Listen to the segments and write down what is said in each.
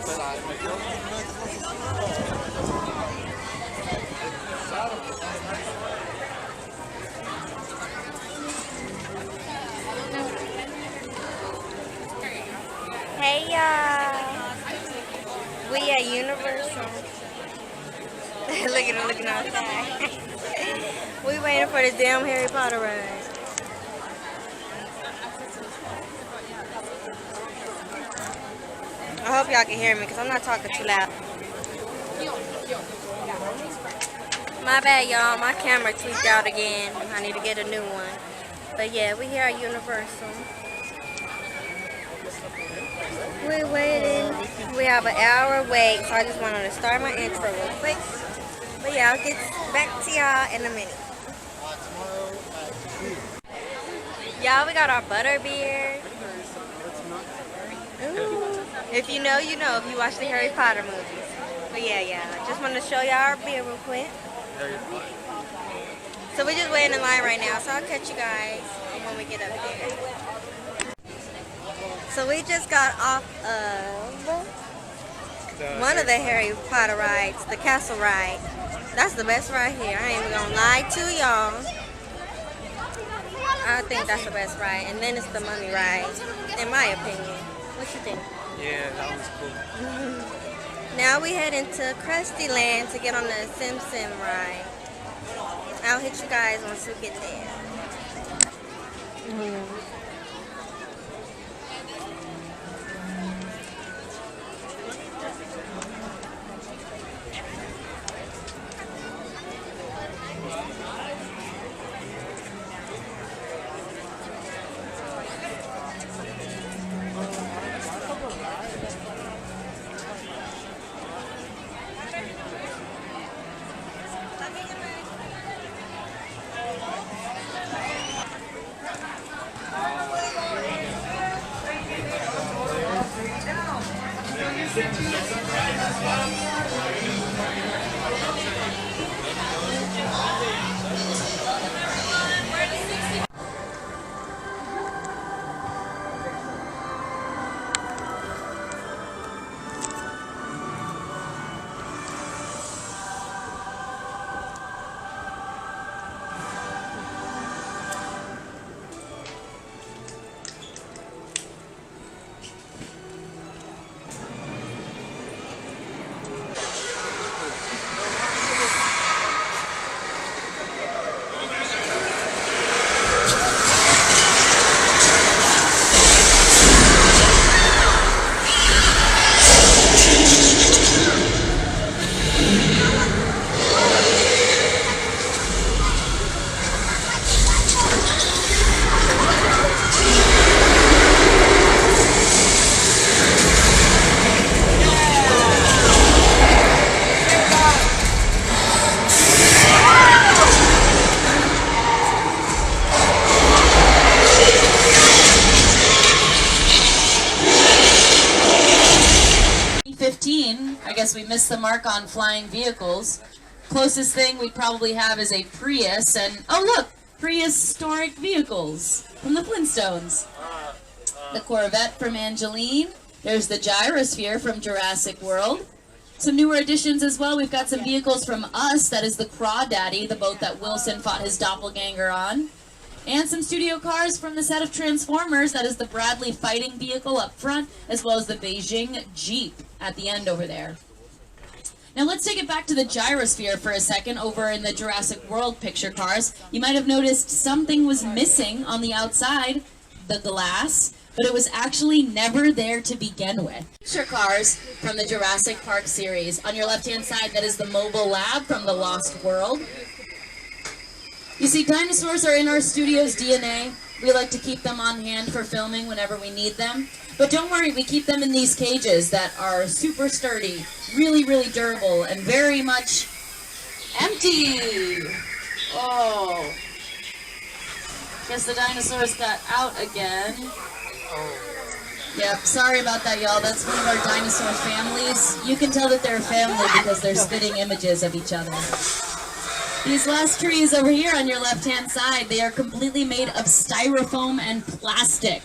Hey y'all, we at Universal. Look at him looking outside. We waiting for the damn Harry Potter ride. I hope y'all can hear me because I'm not talking too loud. My bad y'all, my camera tweaked out again. I need to get a new one. But yeah, we here at Universal. We're waiting. We have an hour wait, so I just wanted to start my intro real quick. But yeah, I'll get back to y'all in a minute. Y'all, we got our butter beer. Ooh. If you know, you know if you watch the Harry Potter movies. But yeah, just wanted to show y'all our beer real quick. So we're just waiting in line right now, so I'll catch you guys when we get up there. So we just got off of one of the Harry Potter rides, the castle ride. That's the best ride here. I ain't even gonna lie to y'all. I think that's the best ride. And then it's the mummy ride, in my opinion. What you think? Yeah, that was cool. Now we head into Krusty Land to get on the Sim Sim ride. I'll hit you guys once we get there. I guess we missed the mark on flying vehicles. Closest thing we'd probably have is a Prius, and oh look, prehistoric vehicles from the Flintstones. The Corvette from Angeline. There's the Gyrosphere from Jurassic World. Some newer additions as well. We've got some vehicles from Us. That is the Crawdaddy, the boat that Wilson fought his doppelganger on. And some studio cars from the set of Transformers. That is the Bradley fighting vehicle up front, as well as the Beijing Jeep at the end over there. Now let's take it back to the Gyrosphere for a second over in the Jurassic World picture cars. You might have noticed something was missing on the outside, the glass, but it was actually never there to begin with. Picture cars from the Jurassic Park series. On your left-hand side, that is the Mobile Lab from the Lost World. You see, dinosaurs are in our studio's DNA. We like to keep them on hand for filming whenever we need them. But don't worry, we keep them in these cages that are super sturdy, really, really durable, and very much empty. Oh. Guess the dinosaurs got out again. Yep, sorry about that, y'all. That's one of our dinosaur families. You can tell that they're a family because they're spitting images of each other. These last trees over here on your left-hand side, they are completely made of styrofoam and plastic.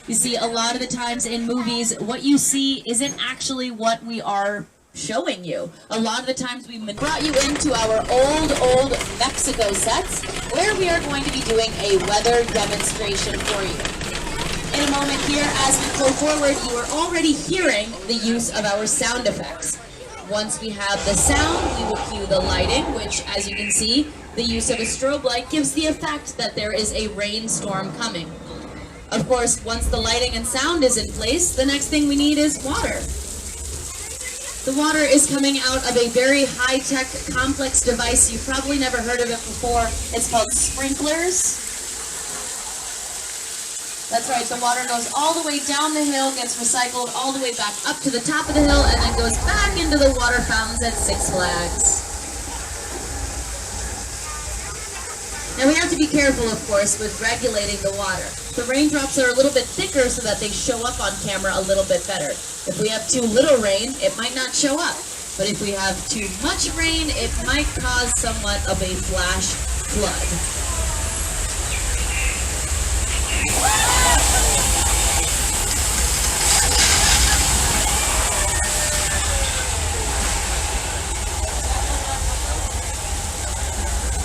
You see, a lot of the times in movies, what you see isn't actually what we are showing you. A lot of the times we brought you into our old Mexico sets, where we are going to be doing a weather demonstration for you. In a moment here, as we go forward, you are already hearing the use of our sound effects. Once we have the sound, we will cue the lighting, which, as you can see, the use of a strobe light gives the effect that there is a rainstorm coming. Of course, once the lighting and sound is in place, the next thing we need is water. The water is coming out of a very high-tech, complex device. You've probably never heard of it before. It's called sprinklers. That's right, the water goes all the way down the hill, gets recycled all the way back up to the top of the hill, and then goes back into the water fountains at Six Flags. Now we have to be careful, of course, with regulating the water. The raindrops are a little bit thicker so that they show up on camera a little bit better. If we have too little rain, it might not show up. But if we have too much rain, it might cause somewhat of a flash flood.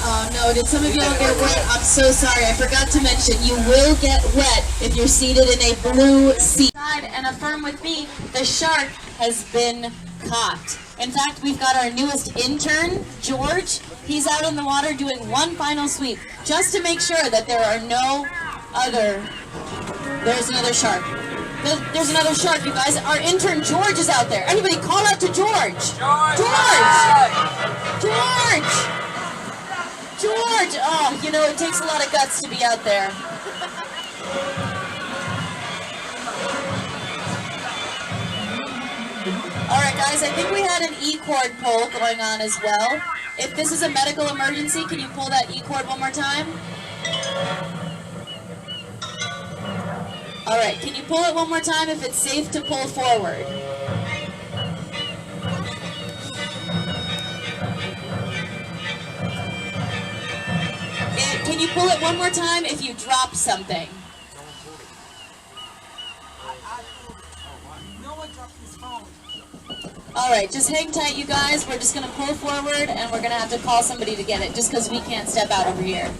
Oh no, did some of y'all get wet? I'm so sorry, I forgot to mention, you will get wet if you're seated in a blue seat. And affirm with me, the shark has been caught. In fact, we've got our newest intern, George. He's out in the water doing one final sweep, just to make sure that there are no other... There's another shark. There's another shark, you guys. Our intern George is out there. Anybody call out to George. George! George! Oh, you know, it takes a lot of guts to be out there. Alright guys, I think we had an E-cord pull going on as well. If this is a medical emergency, can you pull that E-cord one more time? Alright, can you pull it one more time if it's safe to pull forward? Can you pull it one more time if you drop something? Alright, just hang tight you guys. We're just going to pull forward and we're going to have to call somebody to get it just because we can't step out over here.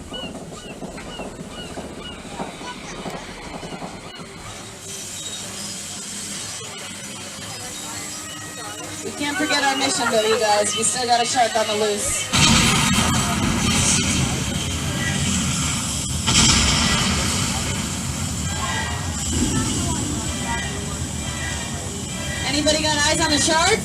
We can't forget our mission though, you guys. We still got a shark on the loose. Anybody got eyes on the shark?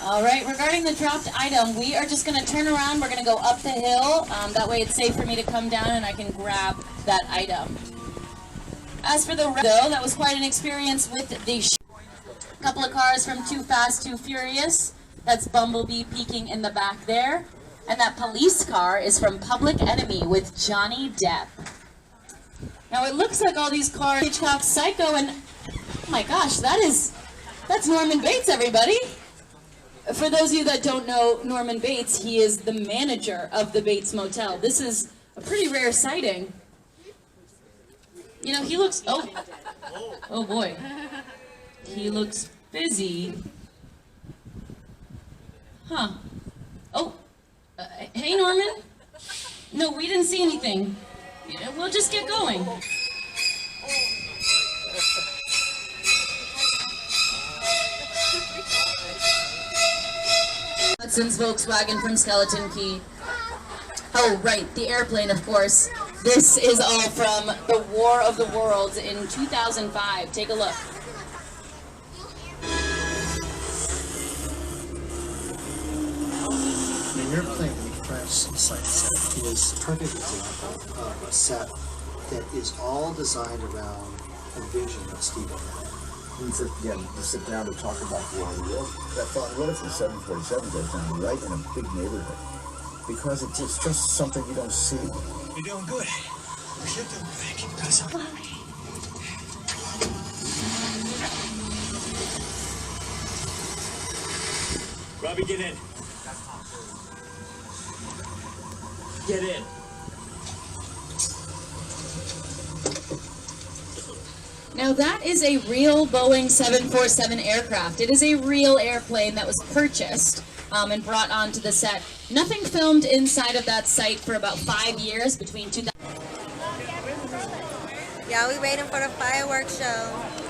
All right, regarding the dropped item, we are just going to turn around. We're going to go up the hill. That way it's safe for me to come down and I can grab that item. As for the rest, though, that was quite an experience with the couple of cars from Too Fast, Too Furious. That's Bumblebee peeking in the back there. And that police car is from Public Enemy with Johnny Depp. Now it looks like all these cars, Hitchcock, Psycho, and oh my gosh, that's Norman Bates, everybody. For those of you that don't know Norman Bates, he is the manager of the Bates Motel. This is a pretty rare sighting. You know, he looks, oh boy. He looks busy. Huh. Oh, hey Norman. No, we didn't see anything. We'll just get going. Hudson's Volkswagen from Skeleton Key. Oh, right, the airplane, of course. This is all from the War of the Worlds in 2005. Take a look. An airplane crash site set is a perfect example of a set that is all designed around a vision of Stephen. And to sit down to talk about the world. I thought, what if the 747 goes down right in a big neighborhood? because it's just something you don't see. You're doing good. You're doing good. Keep pressing. Robbie, get in. Get in. Now that is a real Boeing 747 aircraft. It is a real airplane that was purchased and brought onto the set. Nothing filmed inside of that site for about 5 years between 2000. Yeah, we waiting for the fireworks show.